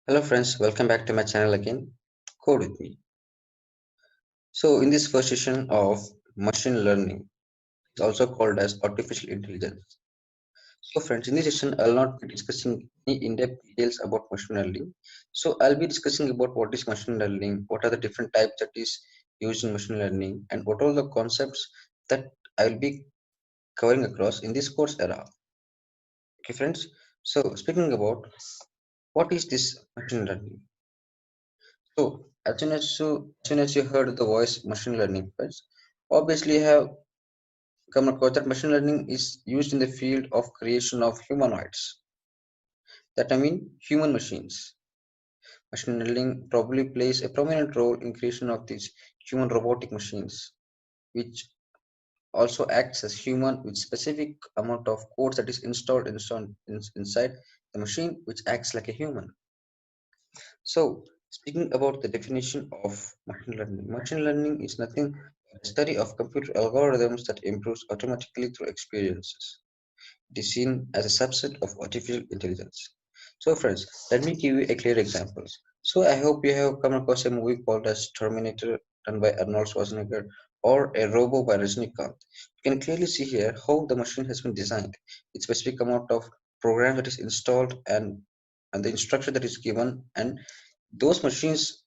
Hello friends, welcome back to my channel again. Code with me. So in this first session of machine learning, it's also called as artificial intelligence. So friends, in this session, I'll not be discussing any in-depth details about machine learning. So I'll be discussing about what is machine learning, what are the different types that is used in machine learning, and what are the concepts that I'll be covering across in this course era. Okay friends, so speaking about what is this machine learning? So as soon as you heard the voice machine learning, first, obviously you have come across that machine learning is used in the field of creation of humanoids. That I mean human machines. Machine learning probably plays a prominent role in creation of these human robotic machines, which also acts as human with specific amount of code that is inside the machine, which acts like a human. So, speaking about the definition of machine learning is nothing but a study of computer algorithms that improves automatically through experiences. It is seen as a subset of artificial intelligence. So, friends, let me give you a clear example. So, I hope you have come across a movie called as Terminator, done by Arnold Schwarzenegger, or a Robo by Rajnikant. You can clearly see here how the machine has been designed. Its specific amount of program that is installed and the instruction that is given, and those machines,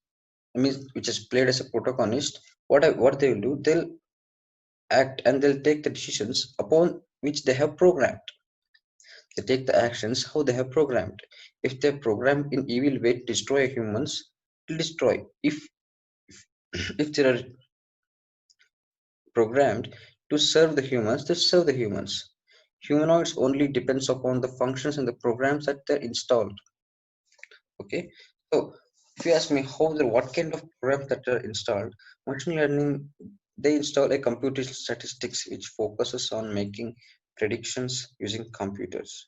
I mean, which is played as a protagonist, what they will do, they'll act and they'll take the decisions upon which they have programmed. They take the actions how they have programmed. If they're programmed in evil way to destroy humans, it'll destroy. If they are programmed to serve the humans, they serve the humans. Humanoids only depends upon the functions and the programs that they're installed. Okay, so if you ask me what kind of programs that are installed, machine learning, they install a computer statistics which focuses on making predictions using computers.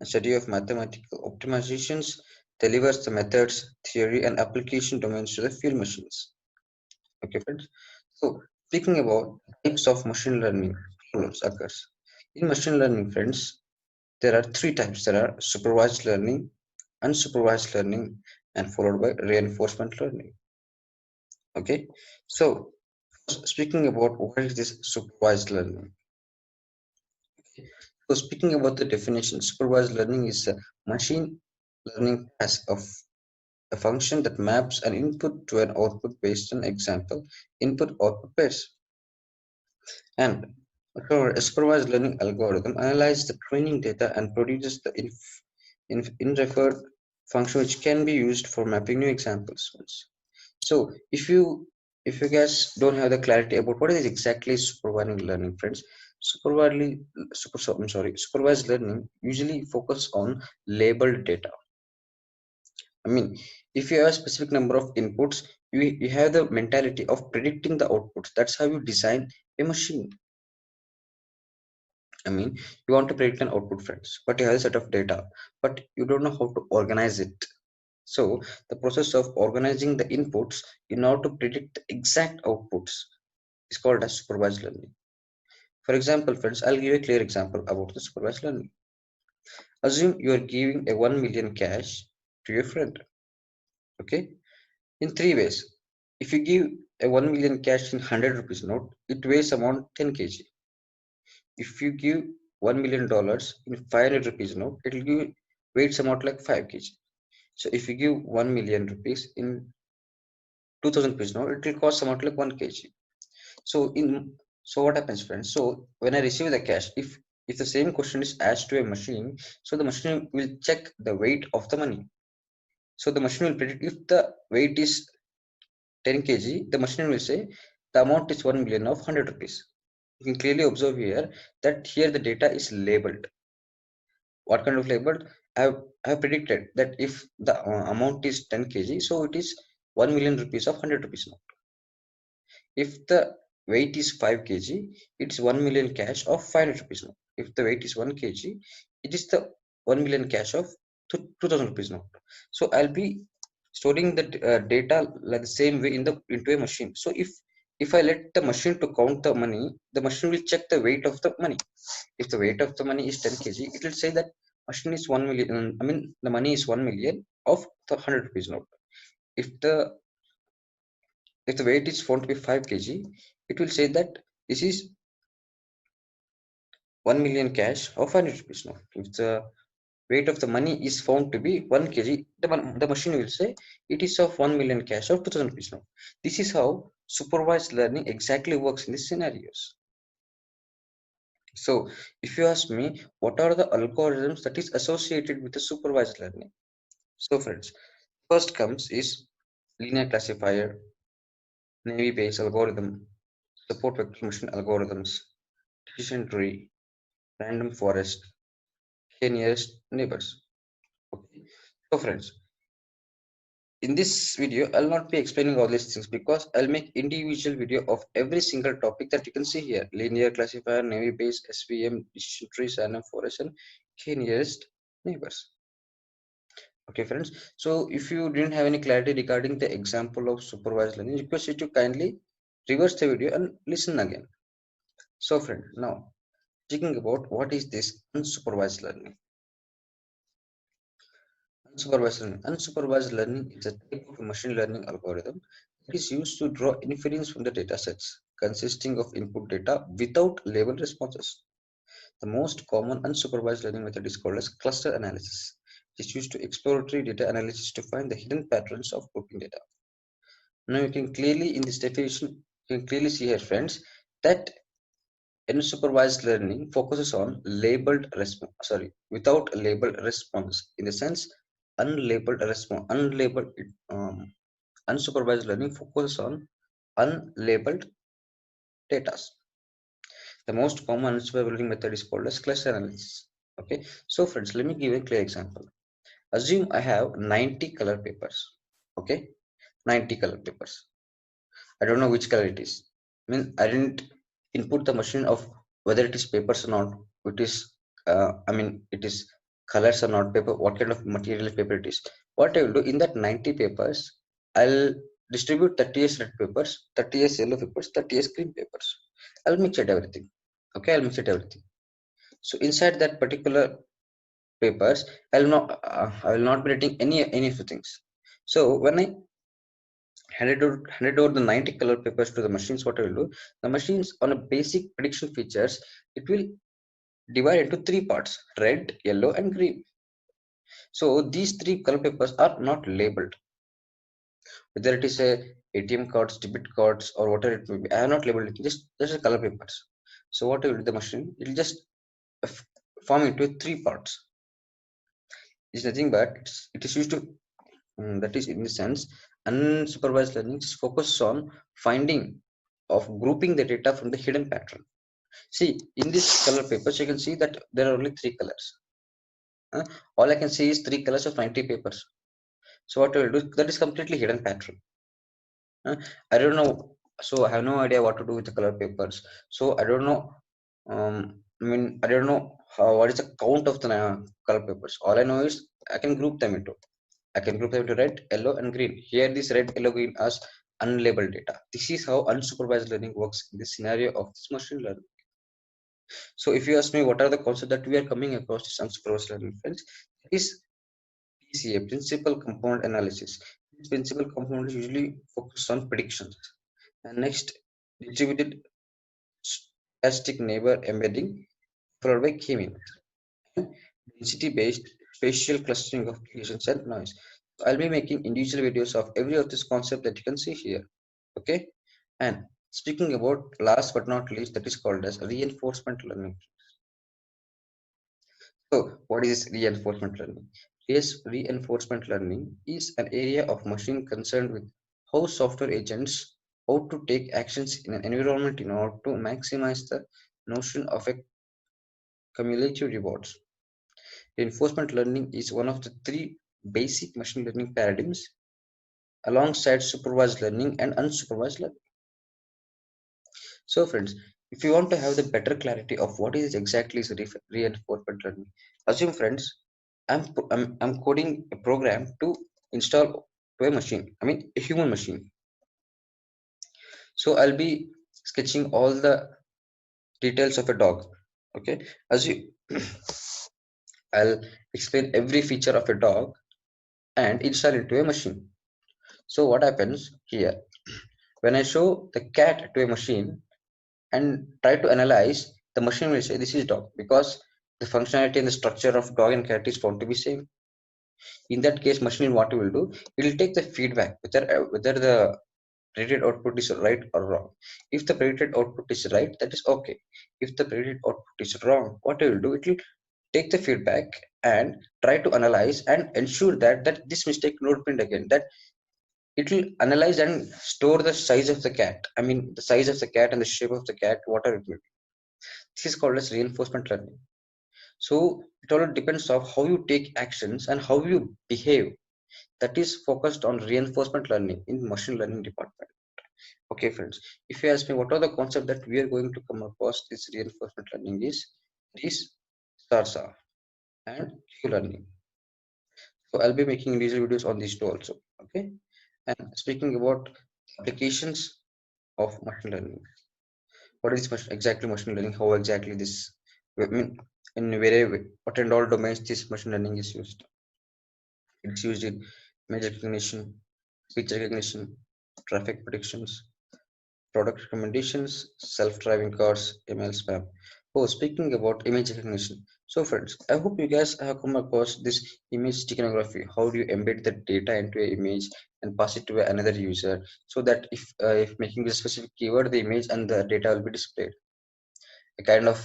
A study of mathematical optimizations delivers the methods, theory, and application domains to the field machines. Okay friends, so speaking about types of machine learning problems occurs in machine learning, friends. There are three types. There are supervised learning, unsupervised learning, and followed by reinforcement learning. Okay, so speaking about what is this supervised learning. So speaking about the definition, supervised learning is a machine learning task of a function that maps an input to an output based on example input output pairs. And a supervised learning algorithm analyzes the training data and produces the in-referred function which can be used for mapping new examples. So if you guys don't have the clarity about what is exactly supervised learning, friends, supervised learning usually focus on labeled data. I mean, if you have a specific number of inputs, you have the mentality of predicting the outputs. That's how you design a machine. I mean, you want to predict an output, friends, but you have a set of data, but you don't know how to organize it. So the process of organizing the inputs in order to predict the exact outputs is called as supervised learning. For example, friends, I'll give you a clear example about the supervised learning. Assume you are giving a 1 million cash to your friend. Okay, in three ways. If you give a 1 million cash in 100 rupees note, it weighs around 10 kg. If you give $1 million in 500 rupees note, it will give weights amount like 5 kg. So if you give 1 million rupees in 2000 rupees note, it will cost amount like 1 kg. So so what happens, friends? So when I receive the cash, if the same question is asked to a machine, so the machine will check the weight of the money. So the machine will predict if the weight is 10 kg, the machine will say the amount is 1 million of 100 rupees. You can clearly observe here that here the data is labeled. What kind of labeled? I have predicted that if the amount is 10 kg, so it is 1 million rupees of 100 rupees note. If the weight is 5 kg, it's 1 million cash of 500 rupees note. If the weight is 1 kg, it is the 1 million cash of 2000 rupees note. So I'll be storing the data like the same way into a machine. So if I let the machine to count the money, the machine will check the weight of the money. If the weight of the money is 10 kg, it will say that machine is 1 million. I mean, the money is 1 million of the 100 rupees note. If the weight is found to be 5 kg, it will say that this is 1 million cash of 100 rupees note. If the weight of the money is found to be 1 kg, the machine will say it is of 1 million cash of 2000 rupees note. This is how supervised learning exactly works in these scenarios. So if you ask me, what are the algorithms that is associated with the supervised learning? So friends, first comes is linear classifier, navy Bayes algorithm, support vector machine algorithms, decision tree, random forest, k nearest neighbors. Okay. So friends, in this video, I'll not be explaining all these things because I'll make individual video of every single topic that you can see here. Linear classifier, navy Bayes, SVM, decision trees, random forest, and k nearest neighbors. Okay, friends. So if you didn't have any clarity regarding the example of supervised learning, I request you to kindly reverse the video and listen again. So friend, now speaking about what is this unsupervised learning. Unsupervised learning is a type of machine learning algorithm that is used to draw inference from the data sets consisting of input data without label responses. The most common unsupervised learning method is called as cluster analysis. It is used to exploratory data analysis to find the hidden patterns of grouping data. Now you can clearly in this definition, you can clearly see here friends that unsupervised learning focuses on labeled response, without labeled response. In the sense, unlabeled response, unsupervised learning focuses on unlabeled data. The most common unsupervised learning method is called as cluster analysis. Okay, so friends, let me give a clear example. Assume I have 90 color papers. Okay, 90 color papers. I don't know which color it is. I mean, I didn't input the machine of whether it is papers or not. It is, it is colors or not paper. What kind of material paper it is? What I will do in that 90 papers, I'll distribute 30 as red papers, 30 as yellow papers, 30 as green papers. I'll mix it everything. Okay, I'll mix it everything. So inside that particular papers, I will not be writing any of the things. So when I handed over the 90 color papers to the machines, what I will do, the machines on a basic prediction features, it will divide into three parts: red, yellow, and green. So these three color papers are not labeled, whether it is a ATM cards, debit cards, or whatever it may be. I have not labeled it, just a color papers. So what I will do, the machine, it will just form into three parts. It's nothing but it is used to that is in the sense unsupervised learning focuses on finding of grouping the data from the hidden pattern. See, in this color papers, you can see that there are only three colors. All I can see is three colors of 90 papers. So what I will do, that is completely hidden pattern. I don't know. So I have no idea what to do with the color papers. So I don't know. I don't know what is the count of the color papers. All I know is I can group them into. I can group them into red, yellow, and green. Here, this red, yellow, green as unlabeled data. This is how unsupervised learning works in this scenario of this machine learning. So, if you ask me what are the concepts that we are coming across this unsupervised learning, friends, it is PCA, principal component analysis. This principal component is usually focused on predictions. And next, distributed stochastic neighbor embedding, followed by k-means. Density-based spatial clustering of applications and noise. So I'll be making individual videos of every of this concept that you can see here. Okay. And speaking about last but not least, that is called as reinforcement learning. So what is reinforcement learning? Yes, reinforcement learning is an area of machine concerned with how software agents how to take actions in an environment in order to maximize the notion of a cumulative rewards. Reinforcement learning is one of the three basic machine learning paradigms alongside supervised learning and unsupervised learning. So friends, if you want to have the better clarity of what is exactly is reinforcement learning, assume friends, I'm coding a program to install to a machine, a human machine. So I'll be sketching all the details of a dog. Okay, as you I'll explain every feature of a dog, and install into a machine. So what happens here? When I show the cat to a machine and try to analyze, the machine will say this is dog because the functionality and the structure of dog and cat is found to be same. In that case, machine what it will do, it will take the feedback whether the predicted output is right or wrong. If the predicted output is right, that is okay. If the predicted output is wrong, what it will do, it will take the feedback and try to analyze and ensure that this mistake will not print again. That it will analyze and store the size of the cat. I mean the size of the cat and the shape of the cat, whatever it will be. This is called as reinforcement learning. So it all depends of how you take actions and how you behave. That is focused on reinforcement learning in machine learning department. Okay, friends, if you ask me what are the concepts that we are going to come across this reinforcement learning is SARSA and Q learning. So I'll be making individual videos on these two also. Okay, and speaking about applications of machine learning, what is exactly machine learning? How exactly this? I mean, in what and all domains this machine learning is used. It's used in image recognition, speech recognition, traffic predictions, product recommendations, self-driving cars, email spam. Oh, speaking about image recognition. So friends, I hope you guys have come across this image steganography. How do you embed the data into an image and pass it to another user so that if making a specific keyword, the image and the data will be displayed. A kind of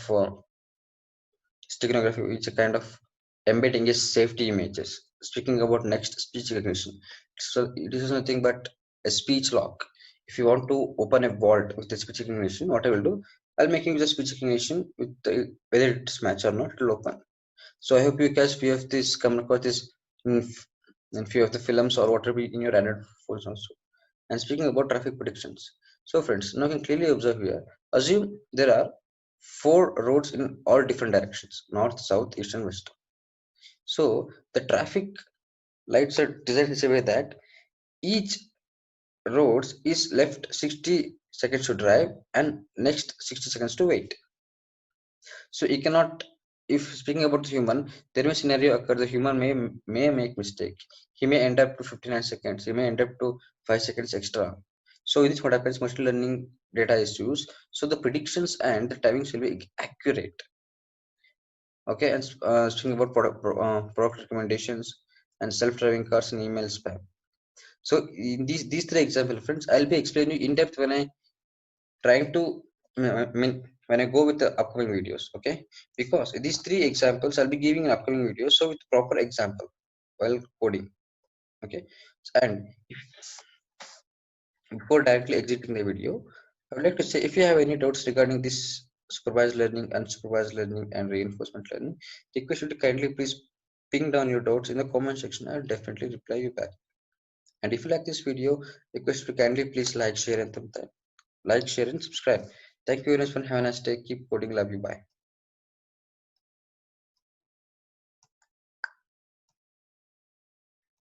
steganography, which a kind of embedding is safety images. Speaking about next, speech recognition. So it is nothing but a speech lock. If you want to open a vault with the speech recognition, what I will do, I'll make use of speech recognition with whether it's match or not, it will open. So I hope you guys few of this come across this in few of the films or whatever in your Android phones also. And speaking about traffic predictions. So friends, now you can clearly observe here. Assume there are four roads in all different directions, north, south, east, and west. So the traffic lights are designed in such a way that each roads is left 60 seconds to drive and next 60 seconds to wait. So you cannot, if speaking about the human, there may scenario occur, the human may make mistake. He may end up to 59 seconds, he may end up to 5 seconds extra. So this what happens, machine learning data is used. So the predictions and the timings will be accurate. Okay, and speaking about product recommendations and self-driving cars and email spam. So in these three example, friends, I'll be explaining in depth when I trying to I mean when I go with the upcoming videos. Okay, because these three examples I'll be giving in upcoming videos. So with proper example while coding. Okay, and before directly exiting the video, I would like to say if you have any doubts regarding this supervised learning, unsupervised learning, and reinforcement learning, request you to kindly please ping down your doubts in the comment section. I'll definitely reply you back. And if you like this video, request you to kindly please like, share, and thumbs up. Like, share, and subscribe. Thank you very much for having a nice day. Keep coding. Love you. Bye.